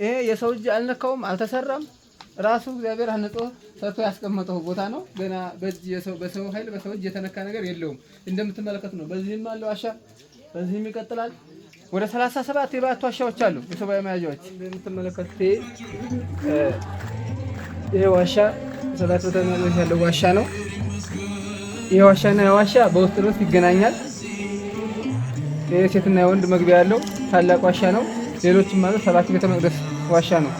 ይሄ የሰው እጅ አልነካውም፣ አልተሰራም። ራሱ እግዚአብሔር አንጾ ሰርቶ ያስቀመጠው ቦታ ነው። ገና በሰው ኃይል በሰው እጅ የተነካ ነገር የለውም። እንደምትመለከቱ ነው። በዚህም አለ ዋሻ፣ በዚህም ይቀጥላል። ወደ 37 የባቱ ዋሻዎች አሉ፣ የሰባዊ መያዣዎች። እንደምትመለከቱት ይሄ ዋሻ 7 ቦታ ያለው ዋሻ ነው። ይሄ ዋሻና ዋሻ በውስጥ ድረስ ይገናኛል። ይሄ ሴትና የወንድ መግቢያ ያለው ታላቅ ዋሻ ነው። ሌሎችም ማለት 7 ቤተ መቅደስ ዋሻ ነው።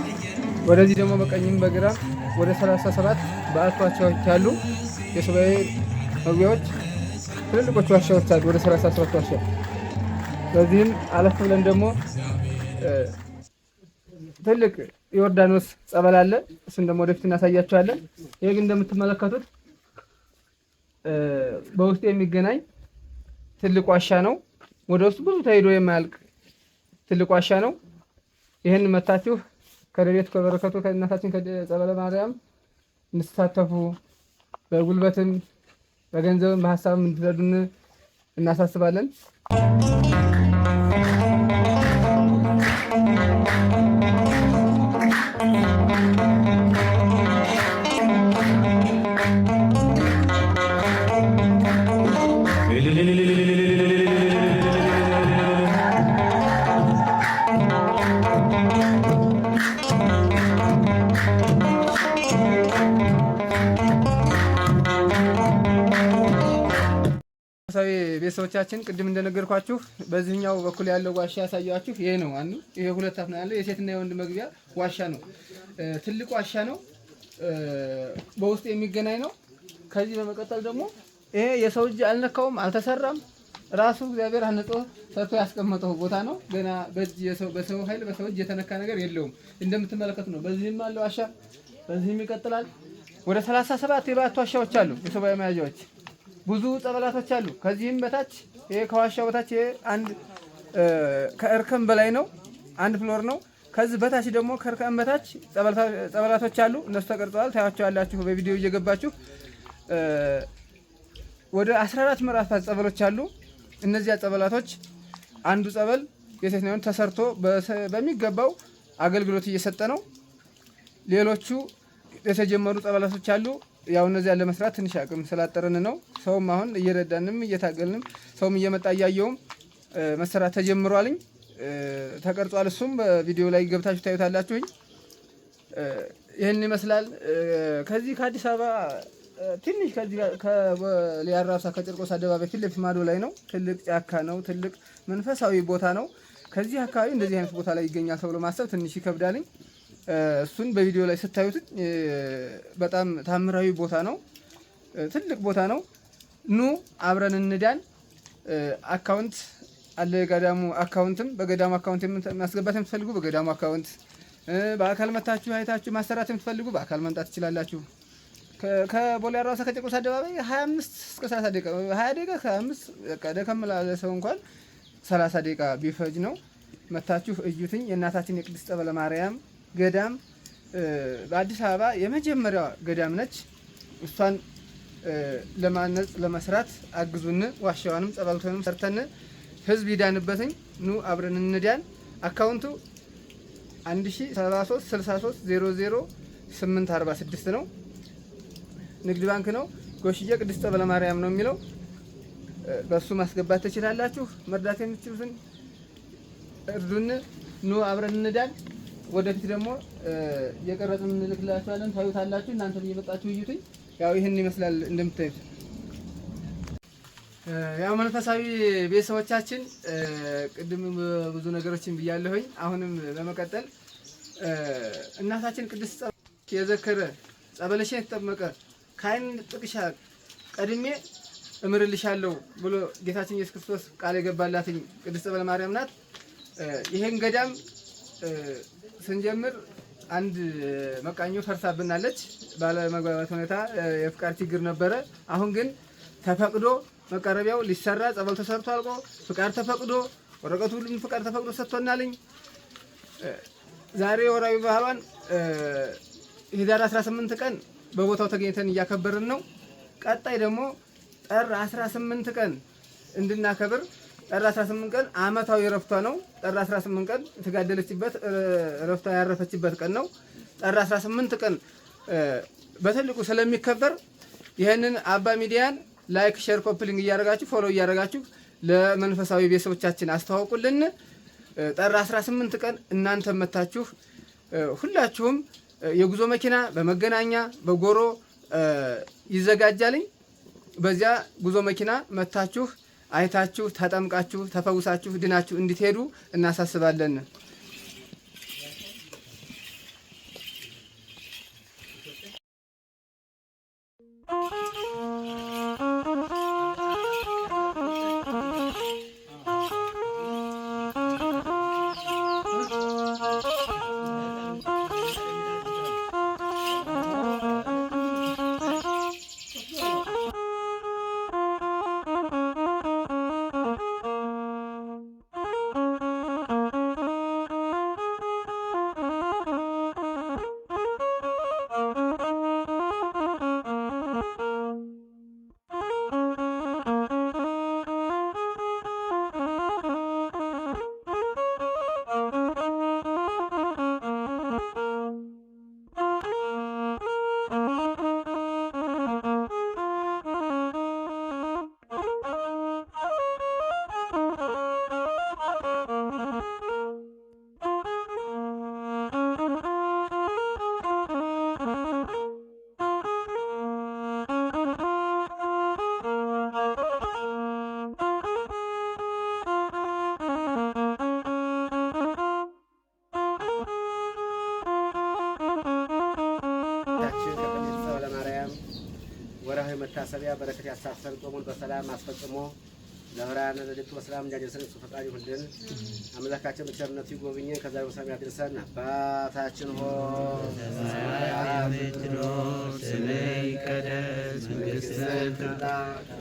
ወደዚህ ደግሞ በቀኝም በግራ ወደ 37 በአት ዋሻዎች አሉ። የሰባዊ መግቢያዎች ትልልቆች ዋሻዎች አሉ፣ ወደ 37 ዋሻ። በዚህም አለፍ ብለን ደግሞ ትልቅ ዮርዳኖስ ጸበል አለ። እሱን ደግሞ ወደፊት እናሳያቸዋለን። ይሄ ግን እንደምትመለከቱት በውስጥ የሚገናኝ ትልቅ ዋሻ ነው። ወደ ውስጥ ብዙ ተሄዶ የማያልቅ ትልቅ ዋሻ ነው። ይህን መታችሁ ከረድኤቱ ከበረከቱ ከእናታችን ከጸበለ ማርያም እንድትሳተፉ በጉልበትም በገንዘብም በሀሳብም እንድትረዱን እናሳስባለን። ቤተሰቦቻችን ቅድም እንደነገርኳችሁ በዚህኛው በኩል ያለው ዋሻ ያሳያችሁ ይሄ ነው። ይሄ ሁለት አፍ ነው ያለው። የሴትና የወንድ መግቢያ ዋሻ ነው። ትልቅ ዋሻ ነው። በውስጥ የሚገናኝ ነው። ከዚህ በመቀጠል ደግሞ ይሄ የሰው እጅ አልነካውም፣ አልተሰራም። ራሱ እግዚአብሔር አንጾ ሰርቶ ያስቀመጠው ቦታ ነው። ገና በሰው ኃይል በሰው እጅ የተነካ ነገር የለውም። እንደምትመለከቱ ነው። በዚህም አለ ዋሻ፣ በዚህም ይቀጥላል። ወደ 37 የባቱ ዋሻዎች አሉ፣ የሰባዊ መያዣዎች። ብዙ ጸበላቶች አሉ። ከዚህም በታች ይሄ ከዋሻው በታች ይሄ አንድ ከእርከን በላይ ነው፣ አንድ ፍሎር ነው። ከዚህ በታች ደግሞ ከእርከን በታች ጸበላቶች አሉ። እነሱ ተቀርጸዋል፣ ታያቸዋላችሁ በቪዲዮ እየገባችሁ። ወደ 14 ምዕራፋት ጸበሎች አሉ። እነዚያ ጸበላቶች አንዱ ጸበል የሴት ነው ተሰርቶ በሚገባው አገልግሎት እየሰጠ ነው። ሌሎቹ የተጀመሩ ጸበላቶች አሉ። ያው እነዚያ ለመስራት ትንሽ አቅም ስላጠረን ነው። ሰውም አሁን እየረዳንም እየታገልንም ሰውም እየመጣ እያየውም መሰራት ተጀምሯልኝ፣ ተቀርጿል። እሱም በቪዲዮ ላይ ገብታችሁ ታዩታላችሁኝ። ይህን ይመስላል። ከዚህ ከአዲስ አበባ ትንሽ ከዚህ ከሊያራሳ ከጨርቆስ አደባባይ ፊት ለፊት ማዶ ላይ ነው። ትልቅ ጫካ ነው። ትልቅ መንፈሳዊ ቦታ ነው። ከዚህ አካባቢ እንደዚህ አይነት ቦታ ላይ ይገኛል ተብሎ ማሰብ ትንሽ ይከብዳልኝ። እሱን በቪዲዮ ላይ ስታዩት በጣም ታምራዊ ቦታ ነው። ትልቅ ቦታ ነው። ኑ አብረን እንዳን። አካውንት አለ፣ የገዳሙ አካውንትም በገዳሙ አካውንት ማስገባት የምትፈልጉ በገዳሙ አካውንት፣ በአካል መታችሁ አይታችሁ ማሰራት የምትፈልጉ በአካል መምጣት ትችላላችሁ። ከቦሌ አራሳ ከጨርቆስ አደባባይ 25 እስከ 30 ደቂቃ 20 ደቂቃ ከ5 በቃ ደከም ላለ ሰው እንኳን 30 ደቂቃ ቢፈጅ ነው። መታችሁ እዩትኝ። የእናታችን የቅድስት ጸበለ ማርያም ገዳም በአዲስ አበባ የመጀመሪያዋ ገዳም ነች። እሷን ለማነጽ ለመስራት አግዙን። ዋሻዋንም ጸበልቶንም ሰርተን ህዝብ ይዳንበትኝ። ኑ አብረን እንዳን። አካውንቱ 1073 63 00 846 ነው። ንግድ ባንክ ነው። ጎሽዬ ቅድስት ጸበለ ማርያም ነው የሚለው። በሱ ማስገባት ትችላላችሁ። መርዳት የምትችሉትን እርዱን። ኑ አብረን እንዳን። ወደፊት ደግሞ የቀረጽን እንልክላችኋለን፣ ታዩታላችሁ። እናንተም እየመጣችሁ እዩትኝ። ያው ይህን ይመስላል እንደምታዩት። ያው መንፈሳዊ ቤተሰቦቻችን ቅድም ብዙ ነገሮችን ብያለሁኝ። አሁንም በመቀጠል እናታችን ቅድስት የዘከረ ጸበለሽን የተጠመቀ ከዓይን ጥቅሻ ቀድሜ እምርልሻለሁ ብሎ ጌታችን ኢየሱስ ክርስቶስ ቃል የገባላትኝ ቅድስት ጸበለ ማርያም ናት። ይሄን ገዳም ስንጀምር አንድ መቃኞ ፈርሳብናለች። ባለመግባባት ሁኔታ የፍቃድ ችግር ነበረ። አሁን ግን ተፈቅዶ መቀረቢያው ሊሰራ ጸበል ተሰርቶ አልቆ ፍቃድ ተፈቅዶ ወረቀቱ ሁሉም ፍቃድ ተፈቅዶ ሰጥቶናልኝ። ዛሬ ወራዊ ባህሏን ህዳር 18 ቀን በቦታው ተገኝተን እያከበርን ነው። ቀጣይ ደግሞ ጥር 18 ቀን እንድናከብር ጥር 18 ቀን ዓመታዊ ረፍቷ ነው። ጥር 18 ቀን የተጋደለችበት ረፍቷ ያረፈችበት ቀን ነው። ጥር 18 ቀን በትልቁ ስለሚከበር ይህንን አባ ሚዲያን ላይክ፣ ሼር፣ ኮፕሊንግ እያደረጋችሁ ፎሎ እያደረጋችሁ ለመንፈሳዊ ቤተሰቦቻችን አስተዋውቁልን። ጥር 18 ቀን እናንተ መታችሁ ሁላችሁም የጉዞ መኪና በመገናኛ በጎሮ ይዘጋጃልኝ። በዚያ ጉዞ መኪና መታችሁ አይታችሁ ተጠምቃችሁ ተፈውሳችሁ ድናችሁ እንድትሄዱ እናሳስባለን። ወርሃዊ መታሰቢያ በረከት ያሳሰር ጾሙን በሰላም አስፈጽሞ ለብርሃነ ልደቱ በሰላም እንዲያደርሰን እሱ ፈቃድ ይሁንልን። አምላካችን በቸርነቱ ይጎብኘን፣ ከዛ በሰላም ያድርሰን። አባታችን ሆይ በሰማያት የምትኖር፣ ስምህ ይቀደስ፣ መንግሥትህ ትምጣ፣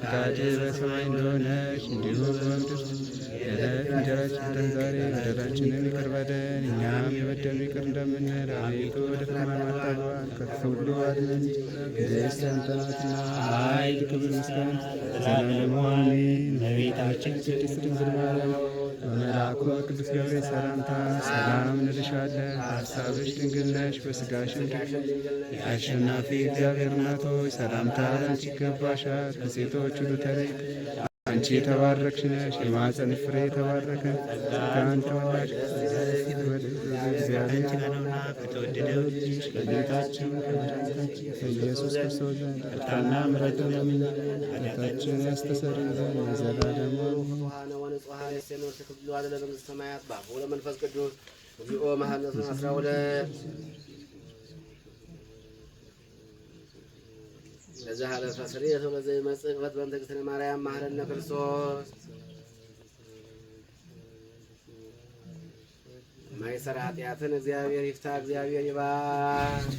ፈቃድህ በሰማይ እንደሆነች እንዲሁም በምድር የዕለት እንጀራችንን ስጠን ዛሬ፣ በደላችንን ይቅር በለን እኛም የበደሉንን ይቅር እንደምንል፣ አቤቱ ወደ ፈተና አታግባን ከክፉ ሁሉ አድነን እንጂ መንግሥት ያንተ ናትና፣ ኃይል፣ ክብር፣ ምስጋና ለዘላለሙ አሜን። እመቤታችን ቅድስት ድንግል ማርያም በመልአኩ ቅዱስ ገብርኤል ሰላምታ ሰላም እንልሻለን። በሐሳብሽ ድንግል ነሽ፣ በሥጋሽም ድንግል ነሽ። የአሸናፊ እግዚአብሔር እናት ሆይ ሰላምታ ላንቺ ይገባሻል። ከሴቶች ሁሉ ተለይተሽ አንቺ የተባረክሽ ነሽ፣ የማኅፀንሽ ፍሬ የተባረከ ጸጋን ተመላሽ እግዚአብሔር ነውና ከተወደደው ልጅሽ ከጌታችን ከመድኃኒታችን ከኢየሱስ ክርስቶስ ዘንድ ይቅርታና ምሕረትን ለምኝልን ኃጢአታችንን ያስተሰርይ ዘንድ ለዘላለሙ ወንጽሐነ የሴኖር ክፍሉ አለ በመንግሥተ ሰማያት በአብ ወመንፈስ ቅዱስ እግዚኦ መሐረነ 12 ለዛ ሀለፈ ስርየት ወለዘ መጽቅበት በእንተ እግዝእትነ ማርያም መሐረነ ክርስቶስ ማይሰራ ኃጢአትን እግዚአብሔር ይፍታ፣ እግዚአብሔር ይባርክ።